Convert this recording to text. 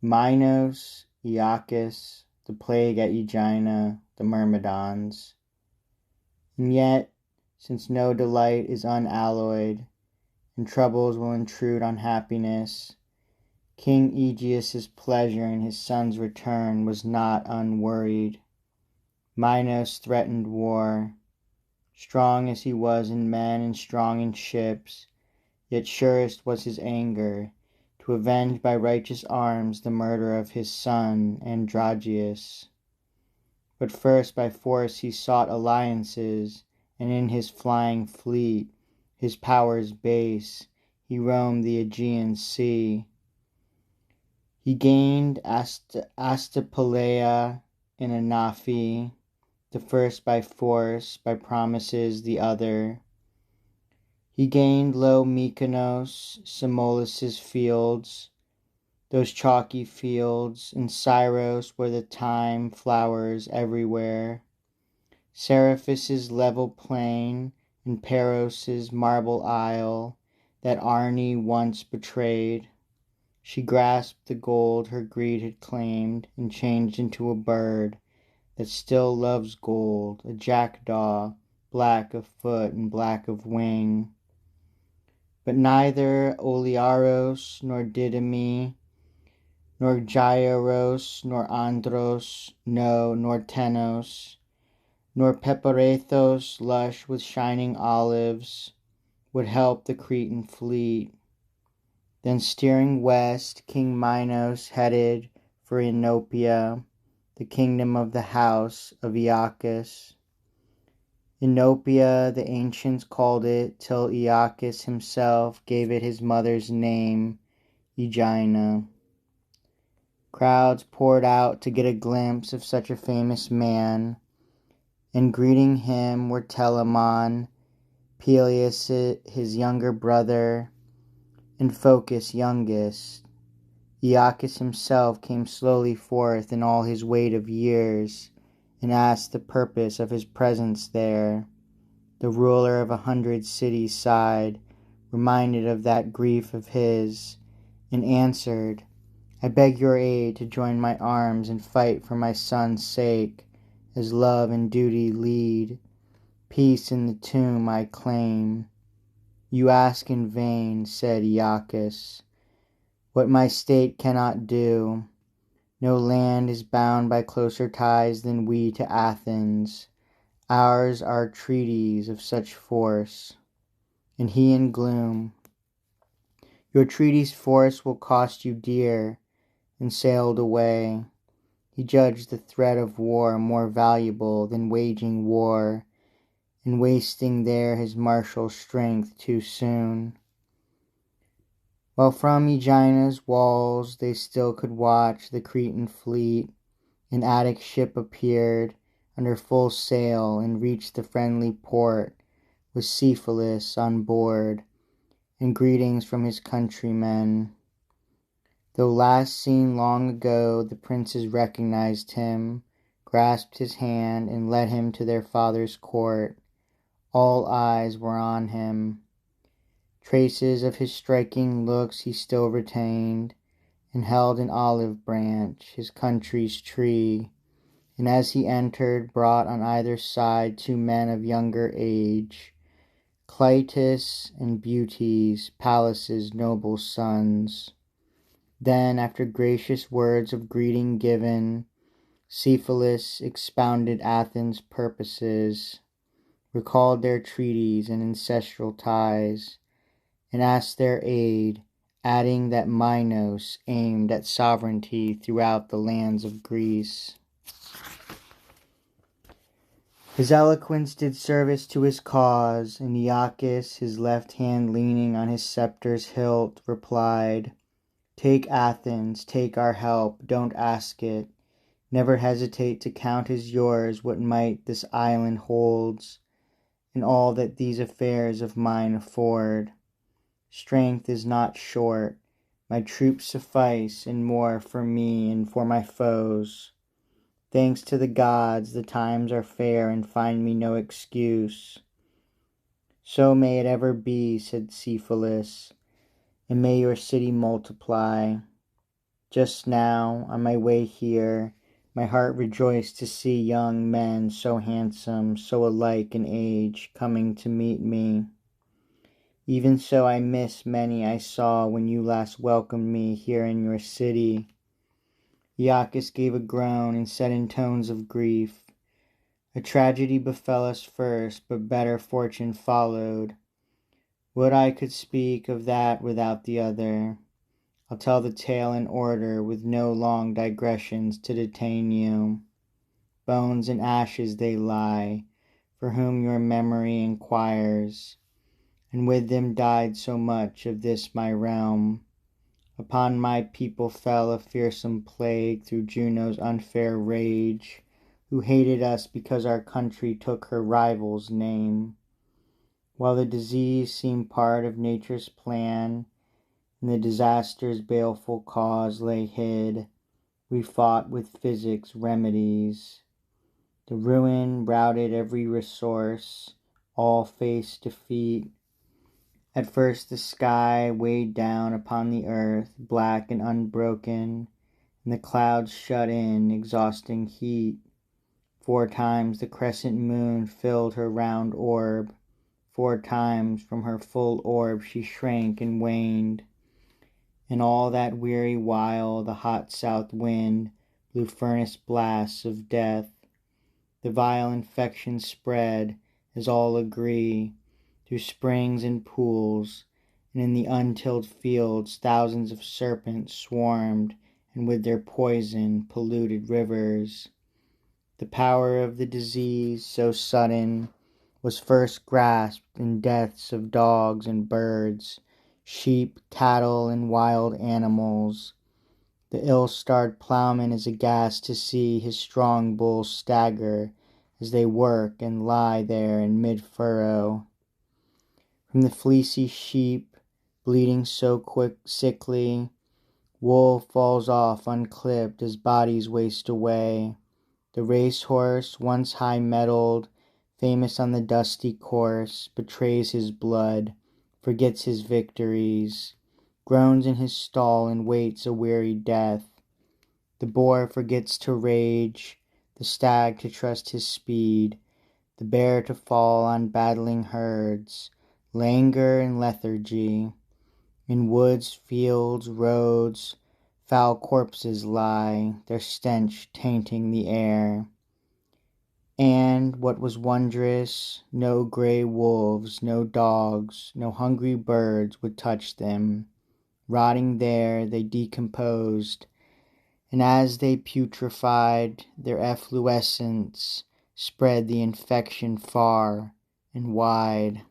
Minos, Aeacus, the plague at Aegina, the Myrmidons. And yet, since no delight is unalloyed, and troubles will intrude on happiness, King Aegeus's pleasure in his son's return was not unworried. Minos threatened war. Strong as he was in men and strong in ships, yet surest was his anger, to avenge by righteous arms the murder of his son Androgeus. But first by force he sought alliances, and in his flying fleet, his powers base, he roamed the Aegean Sea. He gained Astapaleia in Anafi, the first by force, by promises the other. He gained low Mykonos, Simois' fields, those chalky fields, and Syros where the thyme flowers everywhere, Seriphus' level plain, and Paros' marble isle, that Arne once betrayed. She grasped the gold her greed had claimed, and changed into a bird that still loves gold, a jackdaw, black of foot and black of wing. But neither Oliaros, nor Didyme, nor Gyros, nor Andros, no, nor Tenos, nor Peparethos lush with shining olives, would help the Cretan fleet. Then steering west, King Minos headed for Oenopia, the kingdom of the house of Aeacus. Oenopia the ancients called it, till Aeacus himself gave it his mother's name, Aegina. Crowds poured out to get a glimpse of such a famous man, and greeting him were Telamon, Peleus his younger brother, and Phocus youngest. Aeacus himself came slowly forth in all his weight of years, and asked the purpose of his presence there. The ruler of 100 cities sighed, reminded of that grief of his, and answered, I beg your aid to join my arms and fight for my son's sake, as love and duty lead. Peace in the tomb I claim. You ask in vain, said Aeacus, what my state cannot do. No land is bound by closer ties than we to Athens. Ours are treaties of such force. And he in gloom, your treaty's force will cost you dear, and sailed away. He judged the threat of war more valuable than waging war, and wasting there his martial strength too soon. While from Aegina's walls they still could watch the Cretan fleet, an Attic ship appeared under full sail and reached the friendly port with Cephalus on board, and greetings from his countrymen. Though last seen long ago, the princes recognized him, grasped his hand, and led him to their father's court. All eyes were on him. Traces of his striking looks he still retained, and held an olive branch, his country's tree, and as he entered brought on either side 2 men of younger age, Clytus and Butes, Pallas' noble sons. Then, after gracious words of greeting given, Cephalus expounded Athens' purposes, recalled their treaties and ancestral ties, and asked their aid, adding that Minos aimed at sovereignty throughout the lands of Greece. His eloquence did service to his cause, and Aeacus, his left hand leaning on his scepter's hilt, replied, Take Athens, take our help, don't ask it. Never hesitate to count as yours what might this island holds, and all that these affairs of mine afford. Strength is not short, my troops suffice, and more for me and for my foes. Thanks to the gods, the times are fair and find me no excuse. So may it ever be, said Cephalus, and may your city multiply. Just now, on my way here, my heart rejoiced to see young men so handsome, so alike in age, coming to meet me. Even so I miss many I saw when you last welcomed me here in your city. Aeacus gave a groan and said in tones of grief, a tragedy befell us first, but better fortune followed. Would I could speak of that without the other. I'll tell the tale in order, with no long digressions to detain you. Bones and ashes they lie, for whom your memory inquires, and with them died so much of this my realm. Upon my people fell a fearsome plague through Juno's unfair rage, who hated us because our country took her rival's name. While the disease seemed part of nature's plan, and the disaster's baleful cause lay hid, we fought with physic's remedies. The ruin routed every resource, all faced defeat. At first the sky weighed down upon the earth, black and unbroken, and the clouds shut in exhausting heat. 4 times the crescent moon filled her round orb. 4 times from her full orb she shrank and waned. And all that weary while the hot south wind blew furnace blasts of death. The vile infection spread, as all agree, through springs and pools, and in the untilled fields thousands of serpents swarmed, and with their poison polluted rivers. The power of the disease, so sudden, was first grasped in deaths of dogs and birds, sheep, cattle, and wild animals. The ill-starred plowman is aghast to see his strong bulls stagger as they work and lie there in mid-furrow. From the fleecy sheep, bleeding so quick, sickly, wool falls off unclipped as bodies waste away. The racehorse, once high-mettled, famous on the dusty course, betrays his blood, forgets his victories, groans in his stall and waits a weary death. The boar forgets to rage, the stag to trust his speed, the bear to fall on battling herds, languor and lethargy. In woods, fields, roads, foul corpses lie, their stench tainting the air. And, what was wondrous, no grey wolves, no dogs, no hungry birds would touch them. Rotting there, they decomposed, and as they putrefied, their efflorescence spread the infection far and wide.